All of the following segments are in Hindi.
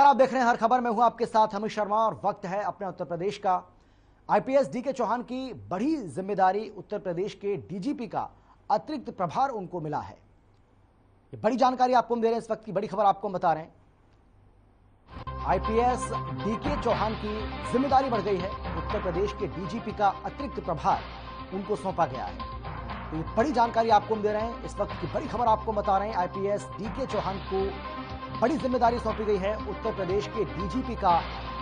नमस्कार, आप देख रहे हैं हर खबर में हूं आपके साथ अमित शर्मा और वक्त है अपने उत्तर प्रदेश का। आईपीएस डीके चौहान की बड़ी जिम्मेदारी, उत्तर प्रदेश के डीजीपी का अतिरिक्त प्रभार उनको मिला है। ये बड़ी जानकारी आपको हम दे रहे हैं, इस वक्त की बड़ी खबर आपको हम बता रहे हैं। आईपीएस डीके चौहान की जिम्मेदारी बढ़ गई है, उत्तर प्रदेश के डीजीपी का अतिरिक्त प्रभार उनको सौंपा गया है। तो ये बड़ी जानकारी आपको हम दे रहे हैं, इस वक्त की बड़ी खबर आपको बता रहे हैं। आईपीएस डीके चौहान को बड़ी जिम्मेदारी सौंपी गई है, उत्तर प्रदेश के डीजीपी का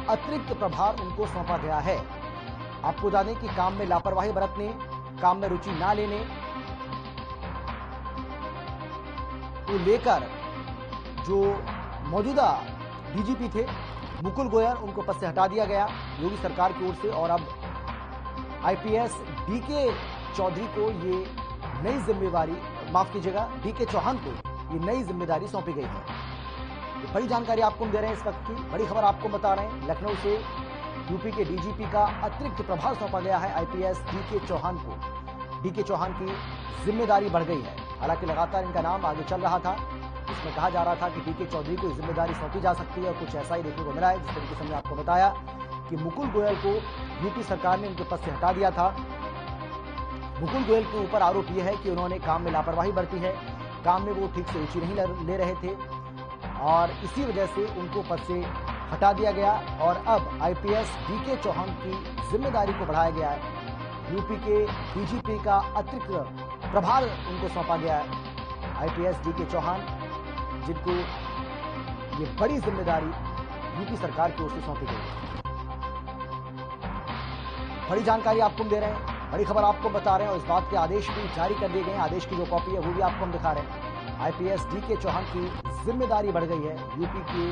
अतिरिक्त प्रभार उनको सौंपा गया है। आपको बता दें कि काम में लापरवाही बरतने, काम में रुचि ना लेने को लेकर जो मौजूदा डीजीपी थे मुकुल गोयल, उनको पद से हटा दिया गया योगी सरकार की ओर से। और अब आईपीएस डीके चौधरी को ये नई जिम्मेदारी, माफ कीजिएगा, डीके चौहान को ये नई जिम्मेदारी सौंपी गई है। ये बड़ी जानकारी आपको हम दे रहे हैं, इस वक्त की बड़ी खबर आपको बता रहे हैं। लखनऊ से यूपी के डीजीपी का अतिरिक्त प्रभार सौंपा गया है आईपीएस डीके चौहान को। डीके चौहान की जिम्मेदारी बढ़ गई है। हालांकि लगातार इनका नाम आगे चल रहा था, इसमें कहा जा रहा था कि डीके चौधरी को जिम्मेदारी सौंपी जा सकती है और कुछ ऐसा ही देखने को मिला है। जिस तरीके से हमने आपको बताया कि मुकुल गोयल को यूपी सरकार ने उनके पद से हटा दिया था। मुकुल गोयल के ऊपर आरोप यह है कि उन्होंने काम में लापरवाही बरती है, काम में वो ठीक से रुचि नहीं ले रहे थे और इसी वजह से उनको पद से हटा दिया गया। और अब आईपीएस डीके चौहान की जिम्मेदारी को बढ़ाया गया है। यूपी के डीजीपी का अतिरिक्त प्रभार उनको सौंपा गया है। आईपीएस डीके चौहान, जिनको ये बड़ी जिम्मेदारी यूपी सरकार की ओर से सौंपी गई है। बड़ी जानकारी आपको हम दे रहे हैं, बड़ी खबर आपको बता रहे हैं और इस बात के आदेश भी जारी कर दिए गए हैं। आदेश की जो कॉपी है वो भी आपको हम दिखा रहे हैं। आईपीएस डीके चौहान की जिम्मेदारी बढ़ गई है, यूपी के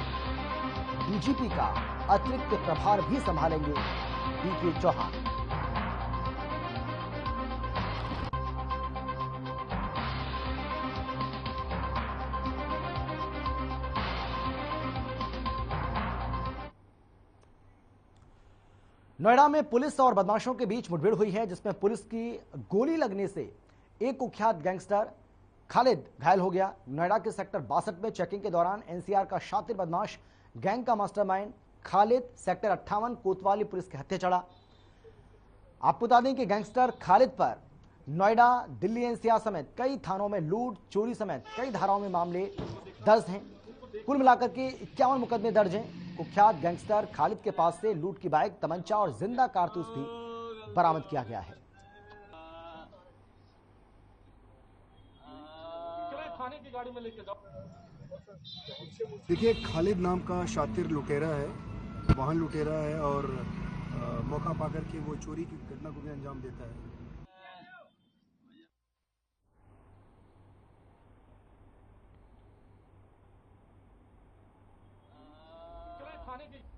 डीजीपी का अतिरिक्त प्रभार भी संभालेंगे डीके चौहान। नोएडा में पुलिस और बदमाशों के बीच मुठभेड़ हुई है, जिसमें पुलिस की गोली लगने से एक कुख्यात गैंगस्टर खालिद घायल हो गया। नोएडा के सेक्टर 62 में चेकिंग के दौरान एनसीआर का शातिर बदमाश, गैंग का मास्टरमाइंड खालिद सेक्टर 58 कोतवाली पुलिस के हत्थे चढ़ा। आपको बता दें कि गैंगस्टर खालिद पर नोएडा, दिल्ली एनसीआर समेत कई थानों में लूट, चोरी समेत कई धाराओं में मामले दर्ज हैं। कुल मिलाकर के 51 मुकदमे दर्ज हैं। कुख्यात गैंगस्टर खालिद के पास से लूट की बाइक, तमंचा और जिंदा कारतूस भी बरामद किया गया है। देखिए, खालिद नाम का शातिर लुटेरा है, वाहन लुटेरा है और मौका पाकर के वो चोरी की घटना को भी अंजाम देता है।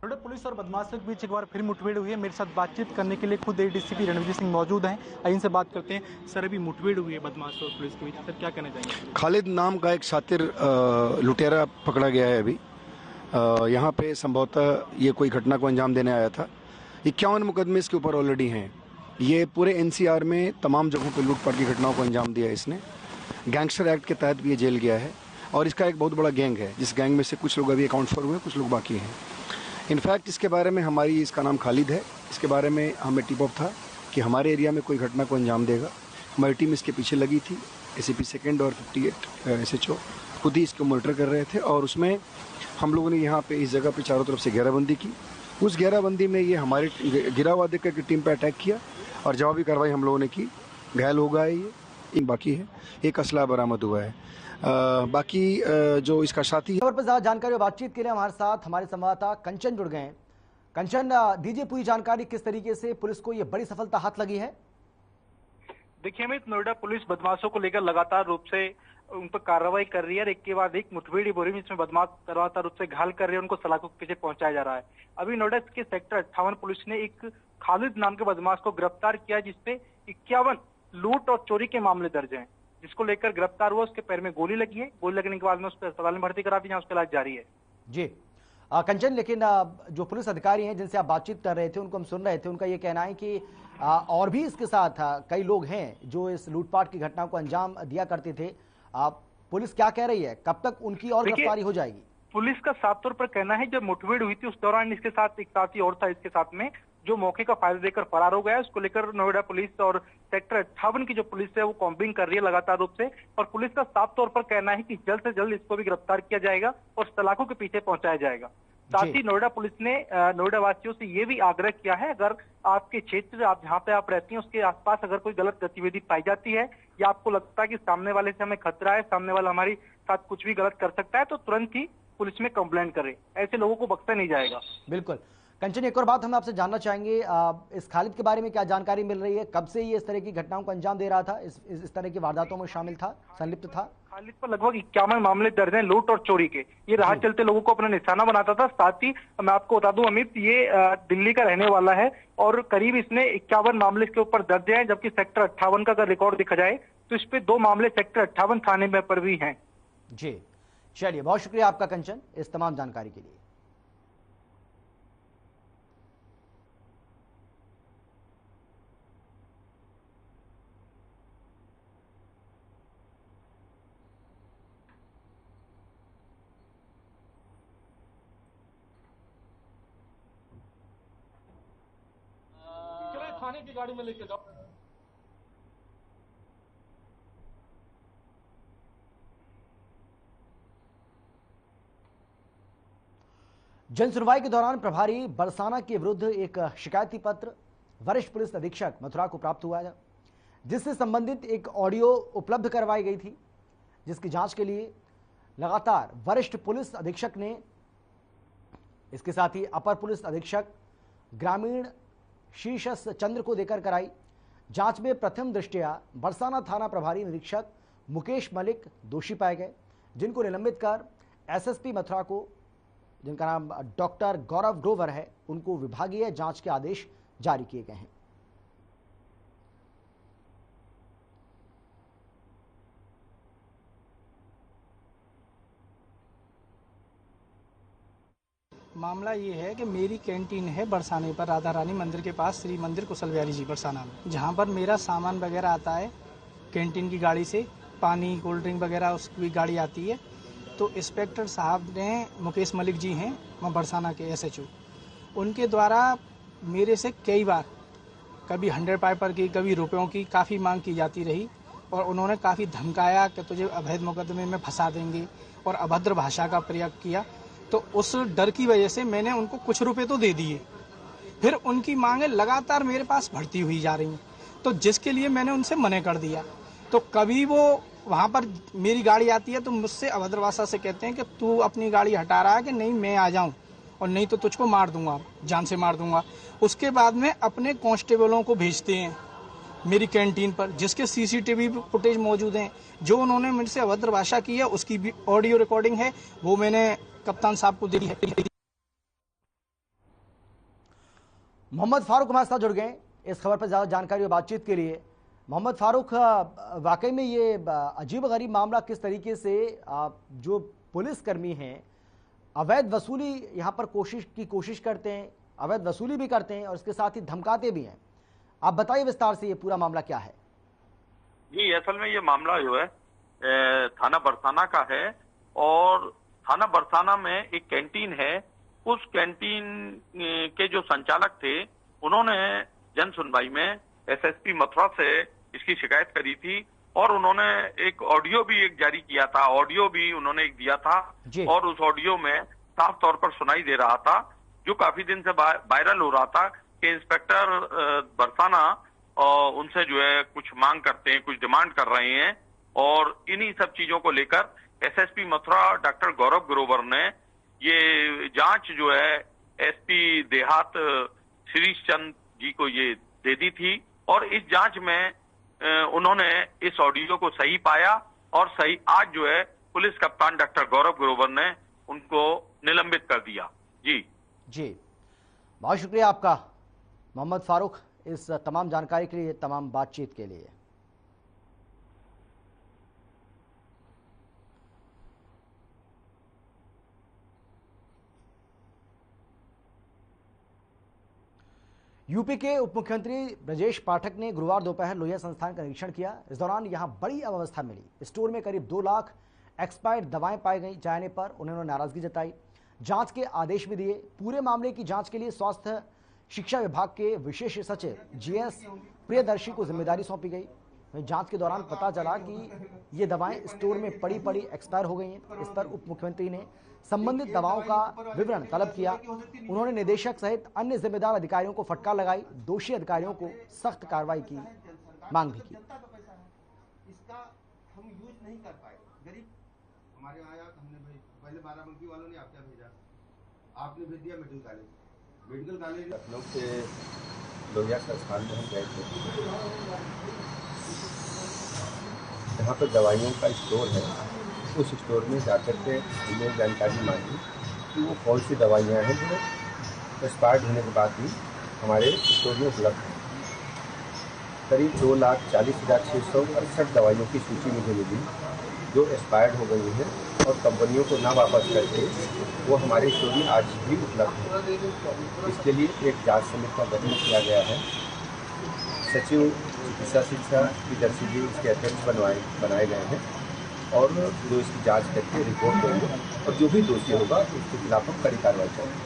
नोएडा पुलिस और बदमाशों के बीच एक बार फिर मुठभेड़ हुई है। मेरे साथ बातचीत करने के लिए खुद एडीसीपी रणवीर सिंह मौजूद हैं। आइए इनसे बात करते हैं। सर, अभी मुठभेड़ हुई है बदमाशों और पुलिस के बीच, सर क्या कहना चाहेंगे? खालिद नाम का एक शातिर लुटेरा पकड़ा गया है अभी। यहाँ पे संभवतः ये कोई घटना को अंजाम देने आया था। 51 मुकदमे इसके ऊपर ऑलरेडी हैं। ये पूरे एनसीआर में तमाम जगहों पर लूटपाट की घटनाओं को अंजाम दिया है इसने। गैंगस्टर एक्ट के तहत भी ये जेल गया है और इसका एक बहुत बड़ा गैंग है, जिस गैंग में से कुछ लोग अभी अकाउंट फॉर हुए, कुछ लोग बाकी हैं। इनफैक्ट इसके बारे में इसका नाम खालिद है, इसके बारे में हमें टिप ऑफ था कि हमारे एरिया में कोई घटना को अंजाम देगा। हमारी टीम इसके पीछे लगी थी। एसीपी सेकंड और 58 एसएचओ खुद ही इसको मॉनिटर कर रहे थे और उसमें हम लोगों ने यहाँ पे इस जगह पे चारों तरफ से घेराबंदी की। उस घेराबंदी में ये हमारे गिरावा देकर की टीम पर अटैक किया और जवाबी कार्रवाई हम लोगों ने की। घायल हो गया है ये, बाकी है, एक असला बरामद हुआ है। बाकी जो इसका साथी है। खबर पर ज्यादा जानकारी और बातचीत के लिए हमारे साथ हमारे संवाददाता कंचन जुड़ गए हैं। कंचन, दीजिए पूरी जानकारी, किस तरीके से पुलिस को ये बड़ी सफलता हाथ लगी है? देखिए अमित, नोएडा पुलिस बदमाशों को लेकर लगातार रूप से उन पर कार्रवाई कर रही है और एक के बाद एक मुठभेड़ हो रही है, जिसमें बदमाश लगातार रूप से घायल कर रहे हैं, उनको सलाखों के पीछे पहुंचाया जा रहा है। अभी नोएडा के सेक्टर 58 पुलिस ने एक खालिद नाम के बदमाश को गिरफ्तार किया, जिसपे 51 लूट और चोरी के मामले दर्ज हैं, जिसको लेकर गिरफ्तार हुआ। उसके पैर में गोली लगी है, गोली लगने के बाद में उस पर अस्पताल में भर्ती करा दी, जहां उसका इलाज जारी है। जी कंचन, लेकिन जो पुलिस अधिकारी हैं जिनसे आप बातचीत कर रहे थे, उनको हम सुन रहे थे, उनका ये कहना है कि और भी इसके साथ कई लोग हैं जो इस लूटपाट की घटना को अंजाम दिया करते थे। पुलिस क्या कह रही है, कब तक उनकी और गिरफ्तारी हो जाएगी? पुलिस का साफ तौर पर कहना है जब मुठभेड़ हुई थी उस दौरान इसके साथ एक साथी और था इसके साथ में, जो मौके का फायदा देकर फरार हो गया। उसको लेकर नोएडा पुलिस और सेक्टर 58 की जो पुलिस है वो कॉम्बिंग कर रही है लगातार रूप से, और पुलिस का साफ तौर पर कहना है कि जल्द से जल्द इसको भी गिरफ्तार किया जाएगा और सलाखों के पीछे पहुंचाया जाएगा। साथ ही नोएडा पुलिस ने नोएडा वासियों से ये भी आग्रह किया है, अगर आपके क्षेत्र आप जहां पे आप रहती हैं उसके आसपास अगर कोई गलत गतिविधि पाई जाती है या आपको लगता है कि सामने वाले से हमें खतरा है, सामने वाला हमारे साथ कुछ भी गलत कर सकता है, तो तुरंत ही पुलिस में कंप्लेंट करें। ऐसे लोगों को बख्शा नहीं जाएगा। बिल्कुल। कंचन, एक और बात हम आपसे जानना चाहेंगे, इस खालिद के बारे में क्या जानकारी मिल रही है? कब से ये इस तरह की घटनाओं को अंजाम दे रहा था, इस तरह की वारदातों में शामिल था, संलिप्त था? खालिद पर लगभग 51 मामले दर्ज हैं लूट और चोरी के। ये राह चलते लोगों को अपना निशाना बनाता था। साथ ही मैं आपको बता दूं अमित, ये दिल्ली का रहने वाला है और करीब इसने 51 मामले इसके ऊपर दर्ज हैं, जबकि सेक्टर 58 का अगर रिकॉर्ड देखा जाए तो इस पे 2 मामले सेक्टर 58 थाने में पर भी हैं। जी चलिए, बहुत शुक्रिया आपका कंचन इस तमाम जानकारी के लिए। थाने की गाड़ी में लेके जाओ। जन सुनवाई के दौरान प्रभारी बरसाना के विरुद्ध एक शिकायती पत्र वरिष्ठ पुलिस अधीक्षक मथुरा को प्राप्त हुआ है, जिससे संबंधित एक ऑडियो उपलब्ध करवाई गई थी, जिसकी जांच के लिए लगातार वरिष्ठ पुलिस अधीक्षक ने इसके साथ ही अपर पुलिस अधीक्षक ग्रामीण शीर्षस चंद्र को देकर कराई। जांच में प्रथम दृष्टया बरसाना थाना प्रभारी निरीक्षक मुकेश मलिक दोषी पाए गए, जिनको निलंबित कर एसएसपी मथुरा को, जिनका नाम डॉक्टर गौरव ग्रोवर है, उनको विभागीय जांच के आदेश जारी किए गए हैं। मामला ये है कि मेरी कैंटीन है बरसाने पर, राधा रानी मंदिर के पास, श्री मंदिर कुशल बिहारी जी बरसाना में, जहाँ पर मेरा सामान वगैरह आता है कैंटीन की गाड़ी से, पानी कोल्ड ड्रिंक वगैरह उसकी गाड़ी आती है। तो इंस्पेक्टर साहब ने, मुकेश मलिक जी हैं वहाँ बरसाना के एसएचओ, उनके द्वारा मेरे से कई बार कभी 100 पाइपर की, कभी रुपयों की काफ़ी मांग की जाती रही, और उन्होंने काफ़ी धमकाया कि तुझे अवैध मुकदमे में फंसा देंगे और अभद्र भाषा का प्रयोग किया। तो उस डर की वजह से मैंने उनको कुछ रुपए तो दे दिए, फिर उनकी मांगे लगातार मेरे पास बढ़ती हुई जा रही हैं, तो जिसके लिए मैंने उनसे मना कर दिया। तो कभी वो वहाँ पर मेरी गाड़ी आती है तो मुझसे अभद्र भाषा से कहते हैं कि तू अपनी गाड़ी हटा रहा है कि नहीं मैं आ जाऊँ, और नहीं तो तुझको मार दूंगा, जान से मार दूंगा। उसके बाद में अपने कांस्टेबलों को भेजते हैं मेरी कैंटीन पर, जिसके सीसीटीवी फुटेज मौजूद हैं। जो उन्होंने मुझसे अभद्र भाषा की है उसकी भी ऑडियो रिकॉर्डिंग है, वो मैंने कप्तान साहब को दी है। मोहम्मद फारूक हमारे साथ जुड़ गए इस खबर पर ज्यादा जानकारी और बातचीत के लिए। मोहम्मद फारूक, वाकई में ये अजीब गरीब मामला किस तरीके से जो पुलिसकर्मी हैं अवैध वसूली यहाँ पर कोशिश करते हैं, अवैध वसूली भी करते हैं और इसके साथ ही धमकाते भी हैं। आप बताइए विस्तार से ये पूरा मामला क्या है? जी, असल में ये मामला जो है थाना बरसाना का है, और थाना बरसाना में एक कैंटीन है। उस कैंटीन के जो संचालक थे उन्होंने जन सुनवाई में एसएसपी मथुरा से इसकी शिकायत करी थी, और उन्होंने एक ऑडियो भी एक जारी किया था, ऑडियो भी उन्होंने एक दिया था, और उस ऑडियो में साफ तौर पर सुनाई दे रहा था, जो काफी दिन से वायरल हो रहा था, कि इंस्पेक्टर बरसाना उनसे जो है कुछ मांग करते हैं, कुछ डिमांड कर रहे हैं, और इन्हीं सब चीजों को लेकर एसएसपी मथुरा डॉक्टर गौरव ग्रोवर ने ये जांच जो है एसपी देहात शिरीष चंद जी को ये दे दी थी, और इस जांच में उन्होंने इस ऑडियो को सही पाया, और सही आज जो है पुलिस कप्तान डॉक्टर गौरव ग्रोवर ने उनको निलंबित कर दिया। जी बहुत शुक्रिया आपका मोहम्मद फारूक इस तमाम जानकारी के लिए, तमाम बातचीत के लिए। यूपी के उप मुख्यमंत्री ब्रजेश पाठक ने गुरुवार दोपहर लोहिया संस्थान का निरीक्षण किया। इस दौरान यहां बड़ी अव्यवस्था मिली। स्टोर में करीब 2 लाख एक्सपायर्ड दवाएं पाए गई जाने पर उन्होंने नाराजगी जताई, जांच के आदेश भी दिए। पूरे मामले की जांच के लिए स्वास्थ्य शिक्षा विभाग के विशेष सचिव जीएस प्रियदर्शी को जिम्मेदारी सौंपी गई। जांच के दौरान पता चला कि ये दवाएं स्टोर में पड़ी एक्सपायर हो गई हैं। इस पर उप मुख्यमंत्री ने संबंधित दवाओं का विवरण तलब किया। उन्होंने निदेशक सहित अन्य जिम्मेदार अधिकारियों को फटकार लगाई, दोषी अधिकारियों को सख्त कार्रवाई की मांग भी की। इसका हम यूज नहीं कर पाए, गरीब हमारे यहाँ आया, हमने पहले बाराबंकी वालों ने आप क्या भेजा, आपने भेज दिया मेडिकल कॉलेज लखनऊ से लोहिया संस्थान में हम गए थे, जहाँ पर दवाइयों का स्टोर है। उस स्टोर में जाकर के हमने जानकारी मांगी कि वो कौन सी दवाइयाँ हैं जो एक्सपायर्ड होने के बाद भी हमारे स्टोर में उपलब्ध हैं। करीब 2,40,668 दवाइयों की सूची मुझे मिली जो एक्सपायर्ड हो गई हैं और कंपनियों को ना वापस करके वो हमारे स्टोर में आज भी उपलब्ध है। इसके लिए एक जांच समिति का गठन किया गया है। सचिव चिकित्सा शिक्षा की दर्शी भी इसके अध्यक्ष बनाए गए हैं और जो इसकी जांच करके रिपोर्ट देंगे और जो भी दोषी होगा उसके खिलाफ हम कड़ी कार्रवाई करेंगे।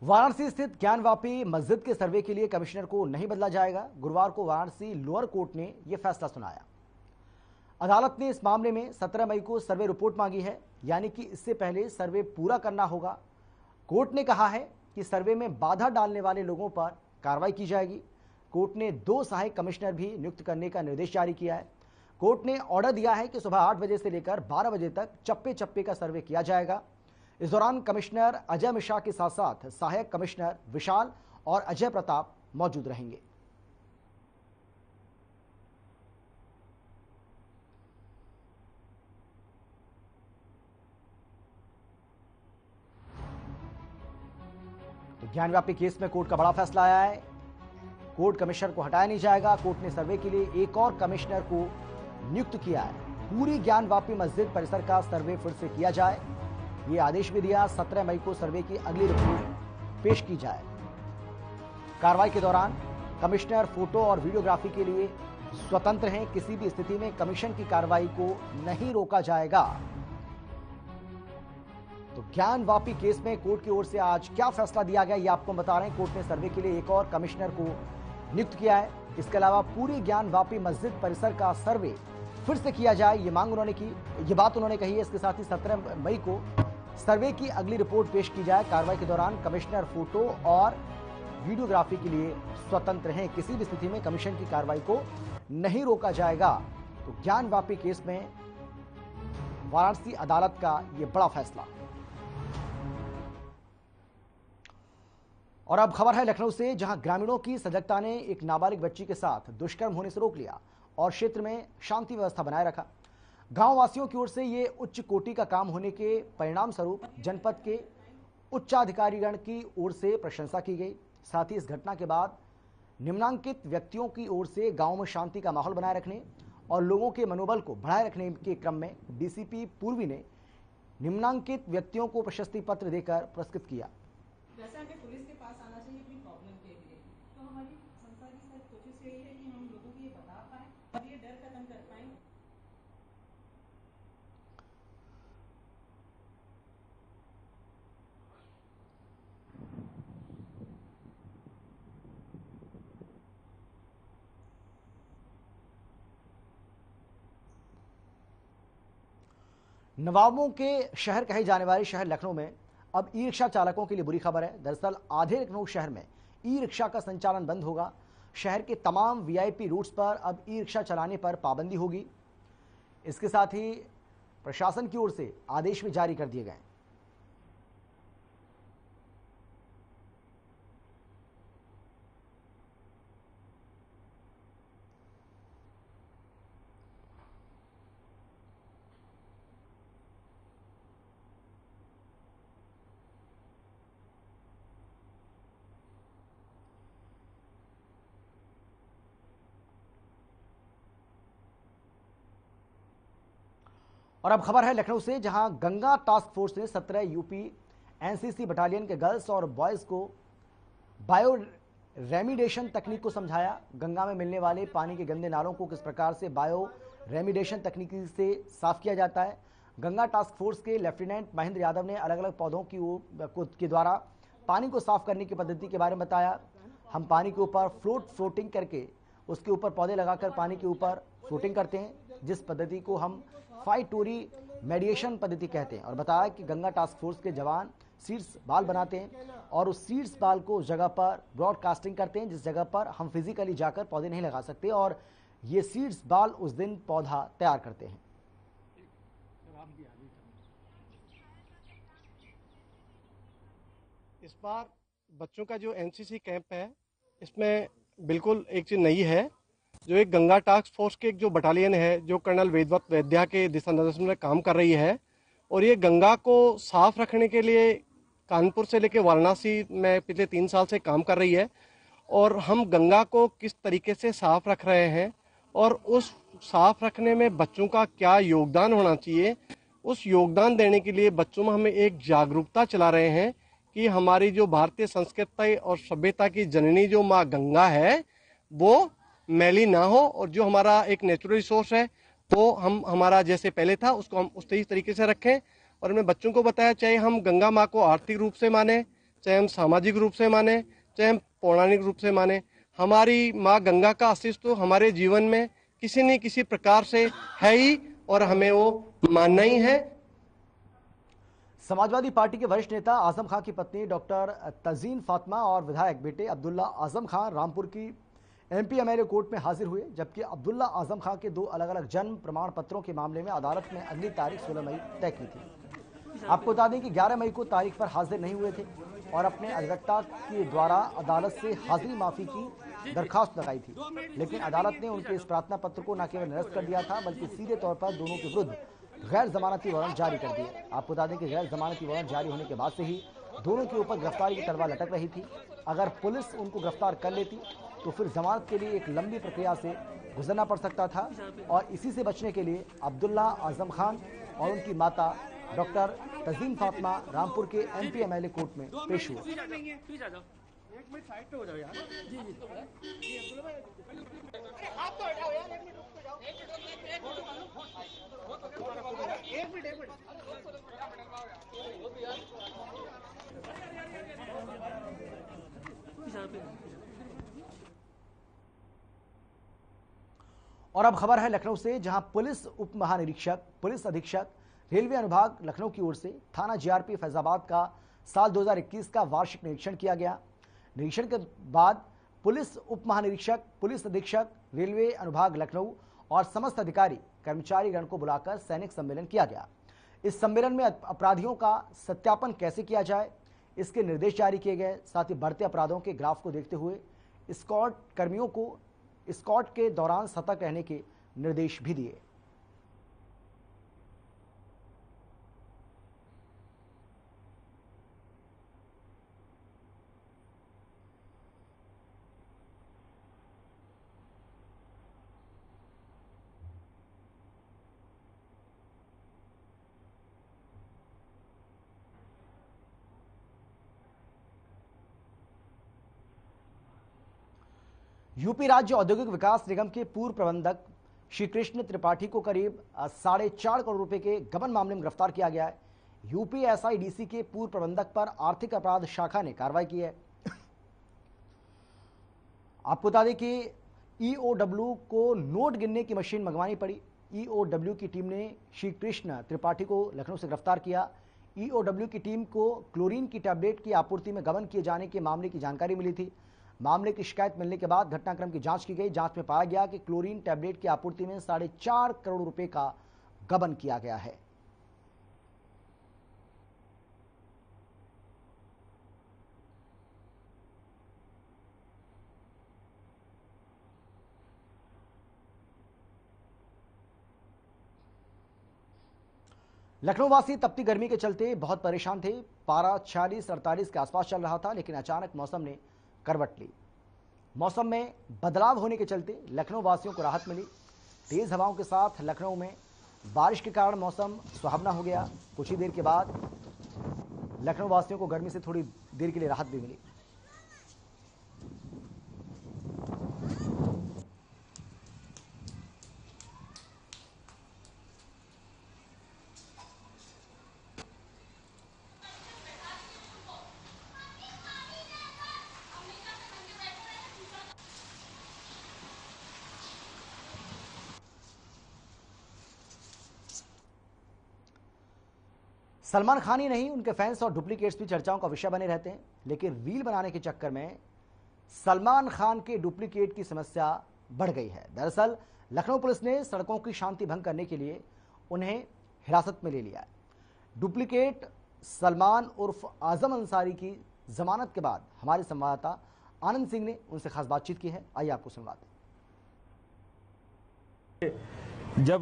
वाराणसी स्थित ज्ञानवापी मस्जिद के सर्वे के लिए कमिश्नर को नहीं बदला जाएगा। गुरुवार को वाराणसी लोअर कोर्ट ने यह फैसला सुनाया। अदालत ने इस मामले में 17 मई को सर्वे रिपोर्ट मांगी है, यानी कि इससे पहले सर्वे पूरा करना होगा। कोर्ट ने कहा है कि सर्वे में बाधा डालने वाले लोगों पर कार्रवाई की जाएगी। कोर्ट ने 2 सहायक कमिश्नर भी नियुक्त करने का निर्देश जारी किया है। कोर्ट ने ऑर्डर दिया है कि सुबह 8 बजे से लेकर 12 बजे तक चप्पे चप्पे का सर्वे किया जाएगा। इस दौरान कमिश्नर अजय मिश्रा के साथ साथ सहायक कमिश्नर विशाल और अजय प्रताप मौजूद रहेंगे। तो ज्ञानव्यापी केस में कोर्ट का बड़ा फैसला आया है। कोर्ट कमिश्नर को हटाया नहीं जाएगा। कोर्ट ने सर्वे के लिए एक और कमिश्नर को नियुक्त किया है। पूरी ज्ञानवापी मस्जिद परिसर का सर्वे फिर से किया जाए, ये आदेश भी दिया। 17 मई को सर्वे की अगली रिपोर्ट पेश की जाए। कार्रवाई के दौरान कमिश्नर फोटो और वीडियोग्राफी के लिए स्वतंत्र हैं। किसी भी स्थिति में कमीशन की कार्रवाई को नहीं रोका जाएगा। तो ज्ञानवापी केस में कोर्ट की ओर से आज क्या फैसला दिया गया, ये आपको बता रहे हैं। कोर्ट ने सर्वे के लिए एक और कमिश्नर को नियुक्त किया है। इसके अलावा पूरी ज्ञानवापी मस्जिद परिसर का सर्वे फिर से किया जाए, ये मांग उन्होंने की, ये बात उन्होंने कही है। इसके साथ ही 17 मई को सर्वे की अगली रिपोर्ट पेश की जाए। कार्रवाई के दौरान कमिश्नर फोटो और वीडियोग्राफी के लिए स्वतंत्र हैं। किसी भी स्थिति में कमीशन की कार्रवाई को नहीं रोका जाएगा। तो ज्ञानवापी केस में वाराणसी अदालत का यह बड़ा फैसला। और अब खबर है लखनऊ से, जहां ग्रामीणों की सजगता ने एक नाबालिग बच्ची के साथ दुष्कर्म होने से रोक लिया और क्षेत्र में शांति व्यवस्था बनाए रखा। गांव वासियों की ओर से ये उच्च कोटि का काम होने के परिणाम स्वरूप जनपद के उच्चाधिकारीगण की ओर से प्रशंसा की गई। साथ ही इस घटना के बाद निम्नांकित व्यक्तियों की ओर से गांव में शांति का माहौल बनाए रखने और लोगों के मनोबल को बढ़ाए रखने के क्रम में डीसीपी पूर्वी ने निम्नांकित व्यक्तियों को प्रशस्ति पत्र देकर पुरस्कृत किया। जैसे हमें पुलिस के पास आना चाहिए अपनी प्रॉब्लम के लिए, तो हमारी संस्था की सर कोशिश यही है कि हम लोगों को ये बता पाएं और ये डर खत्म कर पाएं। नवाबों के शहर कहे जाने वाले शहर लखनऊ में अब ई रिक्शा चालकों के लिए बुरी खबर है। दरअसल आधे लखनऊ शहर में ई रिक्शा का संचालन बंद होगा। शहर के तमाम वीआईपी रूट्स पर अब ई रिक्शा चलाने पर पाबंदी होगी। इसके साथ ही प्रशासन की ओर से आदेश भी जारी कर दिए गए। और अब खबर है लखनऊ से, जहां गंगा टास्क फोर्स ने 17 यूपी एनसीसी बटालियन के गर्ल्स और बॉयज को बायो रेमिडेशन तकनीक को समझाया। गंगा में मिलने वाले पानी के गंदे नालों को किस प्रकार से बायो रेमिडेशन तकनीकी से साफ किया जाता है। गंगा टास्क फोर्स के लेफ्टिनेंट महेंद्र यादव ने अलग अलग पौधों के द्वारा पानी को साफ करने की पद्धति के बारे में बताया। हम पानी के ऊपर फ्लोटिंग करके उसके ऊपर पौधे लगाकर पानी के ऊपर फ्लोटिंग करते हैं, जिस पद्धति को हम फाइटोरी मेडिएशन पद्धति कहते हैं। और बताया कि गंगा टास्क फोर्स के जवान सीड्स बाल बनाते हैं और उस सीड्स बाल को उस जगह पर ब्रॉडकास्टिंग करते हैं जिस जगह पर हम फिजिकली जाकर पौधे नहीं लगा सकते, और ये सीड्स बाल उस दिन पौधा तैयार करते हैं। इस बार बच्चों का जो एनसीसी कैंप है इसमें बिल्कुल एक चीज नई है। जो एक गंगा टास्क फोर्स के एक जो बटालियन है जो कर्नल वेदवत वैद्या के दिशा निर्देशन में काम कर रही है, और ये गंगा को साफ रखने के लिए कानपुर से लेकर वाराणसी में पिछले 3 साल से काम कर रही है। और हम गंगा को किस तरीके से साफ रख रहे हैं और उस साफ रखने में बच्चों का क्या योगदान होना चाहिए, उस योगदान देने के लिए बच्चों में हमें एक जागरूकता चला रहे हैं कि हमारी जो भारतीय संस्कृति और सभ्यता की जननी जो माँ गंगा है वो मैली ना हो, और जो हमारा एक नेचुरल रिसोर्स है तो हम हमारा जैसे पहले था उसको हम उस तरीके से रखें। और हमने बच्चों को बताया चाहे हम गंगा माँ को आर्थिक रूप से माने, चाहे हम सामाजिक रूप से माने, चाहे हम पौराणिक रूप से माने, हमारी माँ गंगा का अस्तित्व हमारे जीवन में किसी न किसी प्रकार से है ही और हमें वो मानना ही है। समाजवादी पार्टी के वरिष्ठ नेता आजम खान की पत्नी डॉक्टर तजीन फातिमा और विधायक बेटे अब्दुल्ला आजम खान रामपुर की एमपी एमएलए कोर्ट में हाजिर हुए, जबकि अब्दुल्ला आजम खान के 2 अलग अलग जन्म प्रमाण पत्रों के मामले में अदालत ने अगली तारीख 16 मई तय की थी। आपको बता दें कि 11 मई को तारीख पर हाजिर नहीं हुए थे और अपने अधिवक्ता के द्वारा अदालत से हाजिरी माफी की दरखास्त लगाई थी, लेकिन अदालत ने उनके इस प्रार्थना पत्र को न केवल निरस्त कर दिया था बल्कि सीधे तौर पर दोनों के विरुद्ध गैर जमानती वारंट जारी कर दिए। आपको बता दें कि गैर जमानती वारंट जारी होने के बाद से ही दोनों के ऊपर गिरफ्तारी की तलवार लटक रही थी। अगर पुलिस उनको गिरफ्तार कर लेती तो फिर जमानत के लिए एक लंबी प्रक्रिया से गुजरना पड़ सकता था, और इसी से बचने के लिए अब्दुल्ला आजम खान और उनकी माता डॉक्टर तजीन फातिमा रामपुर के एमपी एमएलए कोर्ट में पेश हुए। और अब खबर है लखनऊ से, जहां पुलिस उप महानिरीक्षक पुलिस अधीक्षक रेलवे अनुभाग लखनऊ की ओर से थाना जीआरपी फैजाबाद का साल 2021 का वार्षिक निरीक्षण किया गया। निरीक्षण के बाद पुलिस उप महानिरीक्षक पुलिस अधीक्षक रेलवे अनुभाग लखनऊ और समस्त अधिकारी कर्मचारी गण को बुलाकर सैनिक सम्मेलन किया गया। इस सम्मेलन में अपराधियों का सत्यापन कैसे किया जाए इसके निर्देश जारी किए गए। साथ ही बढ़ते अपराधों के ग्राफ को देखते हुए स्क्वाड कर्मियों को स्क्वाड के दौरान सतर्क रहने के निर्देश भी दिए। यूपी राज्य औद्योगिक विकास निगम के पूर्व प्रबंधक श्री कृष्ण त्रिपाठी को करीब 4.5 करोड़ रुपए के गबन मामले में गिरफ्तार किया गया है। यूपी एसआईडीसी के पूर्व प्रबंधक पर आर्थिक अपराध शाखा ने कार्रवाई की है। आपको बता दें कि ईओडब्ल्यू को नोट गिनने की मशीन मंगवानी पड़ी। ईओडब्ल्यू की टीम ने श्री कृष्ण त्रिपाठी को लखनऊ से गिरफ्तार किया। ईओडब्ल्यू की टीम को क्लोरीन की टैबलेट की आपूर्ति में गबन किए जाने के मामले की जानकारी मिली थी। मामले की शिकायत मिलने के बाद घटनाक्रम की जांच की गई। जांच में पाया गया कि क्लोरीन टैबलेट की आपूर्ति में 4.5 करोड़ रुपए का गबन किया गया है। लखनऊ वासी तपती गर्मी के चलते बहुत परेशान थे। पारा 46-48 के आसपास चल रहा था, लेकिन अचानक मौसम ने करवट ली। मौसम में बदलाव होने के चलते लखनऊ वासियों को राहत मिली। तेज हवाओं के साथ लखनऊ में बारिश के कारण मौसम सुहावना हो गया। कुछ ही देर के बाद लखनऊ वासियों को गर्मी से थोड़ी देर के लिए राहत भी मिली। सलमान खान ही नहीं, उनके फैंस और डुप्लीकेट्स भी चर्चाओं का विषय बने रहते हैं। लेकिन रील बनाने के चक्कर में सलमान खान के डुप्लीकेट की समस्या बढ़ गई है। दरअसल लखनऊ पुलिस ने सड़कों की शांति भंग करने के लिए उन्हें हिरासत में ले लिया है। डुप्लीकेट सलमान उर्फ आजम अंसारी की जमानत के बाद हमारे संवाददाता आनंद सिंह ने उनसे खास बातचीत की है। आइए आपको सुनवाते हैं। जब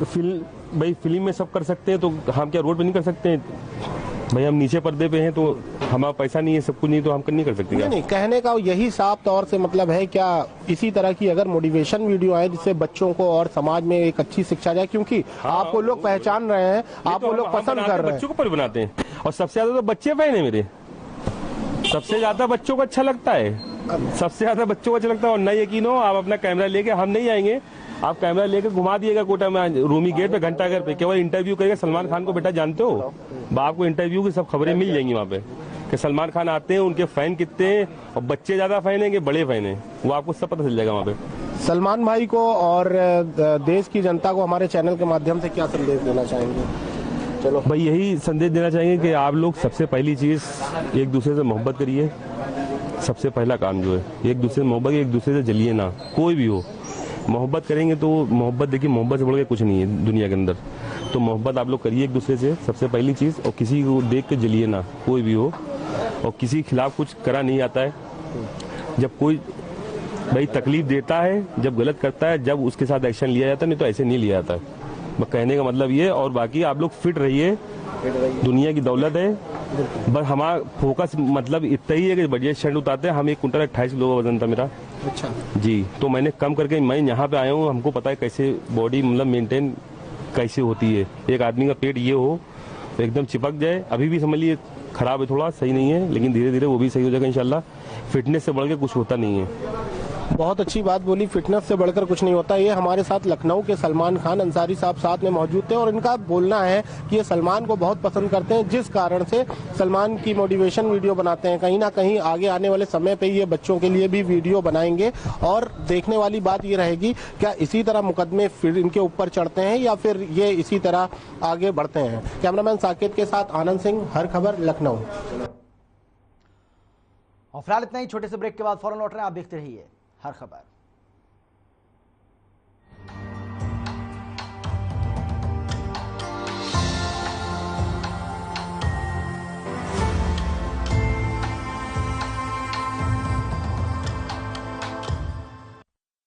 फिल्म में सब कर सकते हैं तो हम क्या रोड पे नहीं कर सकते हैं? भाई हम नीचे पर्दे पे हैं तो हमारा पैसा नहीं है, सब कुछ नहीं, तो हम नहीं कर सकते। नहीं, कहने का यही साफ तौर से मतलब है क्या इसी तरह की अगर मोटिवेशन वीडियो आए जिससे बच्चों को और समाज में एक अच्छी शिक्षा जाए, क्योंकि आपको लोग पहचान रहे हैं, आपको लोग पसंद कर रहे हैं, बच्चों को पर बनाते हैं और सबसे ज्यादा तो बच्चे फैन है मेरे, सबसे ज्यादा बच्चों को अच्छा लगता है, सबसे ज्यादा बच्चों को अच्छा लगता है। और न यकीन हो, आप अपना कैमरा लेके, हम नहीं आएंगे, आप कैमरा लेके घुमा दिएगा कोटा में रूमी गेट पे घंटाघर पे, केवल इंटरव्यू करेगा सलमान खान को। बेटा जानते हो, आपको इंटरव्यू की सब खबरें मिल जाएंगी वहाँ पे कि सलमान खान आते हैं, उनके फैन कितने हैं और बच्चे ज्यादा फैन है कि बड़े फैन है, वो आपको सब पता चल जाएगा वहाँ पे। सलमान भाई को और देश की जनता को हमारे चैनल के माध्यम से क्या संदेश देना चाहेंगे? चलो भाई, यही संदेश देना चाहेंगे कि आप लोग सबसे पहली चीज एक दूसरे से मोहब्बत करिए। सबसे पहला काम जो है एक दूसरे से मोहब्बत, एक दूसरे से जलिए ना, कोई भी हो। मोहब्बत करेंगे तो मोहब्बत, देखिए मोहब्बत से बढ़ के कुछ नहीं है दुनिया के अंदर, तो मोहब्बत आप लोग करिए एक दूसरे से, सबसे पहली चीज। और किसी को देख के जलिए ना, कोई भी हो, और किसी के खिलाफ कुछ करा नहीं आता है। जब कोई भाई तकलीफ देता है, जब गलत करता है, जब उसके साथ एक्शन लिया जाता है, नहीं तो ऐसे नहीं लिया जाता है। कहने का मतलब ये। और बाकी आप लोग फिट रहिए, दुनिया की दौलत है, बस हमारा फोकस मतलब इतना ही है कि बढ़िया शर्ट उतारते हैं। हम 1 कुंटल 28 किलो का वजन था मेरा। अच्छा जी, तो मैंने कम करके मैं यहाँ पे आया हूँ। हमको पता है कैसे बॉडी मतलब मेंटेन कैसे होती है। एक आदमी का पेट ये हो तो एकदम चिपक जाए, अभी भी समझ लीजिए खराब है, थोड़ा सही नहीं है, लेकिन धीरे धीरे वो भी सही हो जाएगा इंशाल्लाह। फिटनेस से बढ़ के कुछ होता नहीं है। बहुत अच्छी बात बोली, फिटनेस से बढ़कर कुछ नहीं होता। ये हमारे साथ लखनऊ के सलमान खान अंसारी साहब साथ में मौजूद थे और इनका बोलना है कि ये सलमान को बहुत पसंद करते हैं, जिस कारण से सलमान की मोटिवेशन वीडियो बनाते हैं। कहीं ना कहीं आगे आने वाले समय पे ये बच्चों के लिए भी वीडियो बनाएंगे और देखने वाली बात ये रहेगी क्या इसी तरह मुकदमे फिर इनके ऊपर चढ़ते हैं या फिर ये इसी तरह आगे बढ़ते हैं। कैमरामैन साकेत के साथ आनंद सिंह, हर खबर, लखनऊ। और फिलहाल इतना ही, छोटे से ब्रेक के बाद फौरन लौट रहे हैं। आप देखते रहिए हर खबर।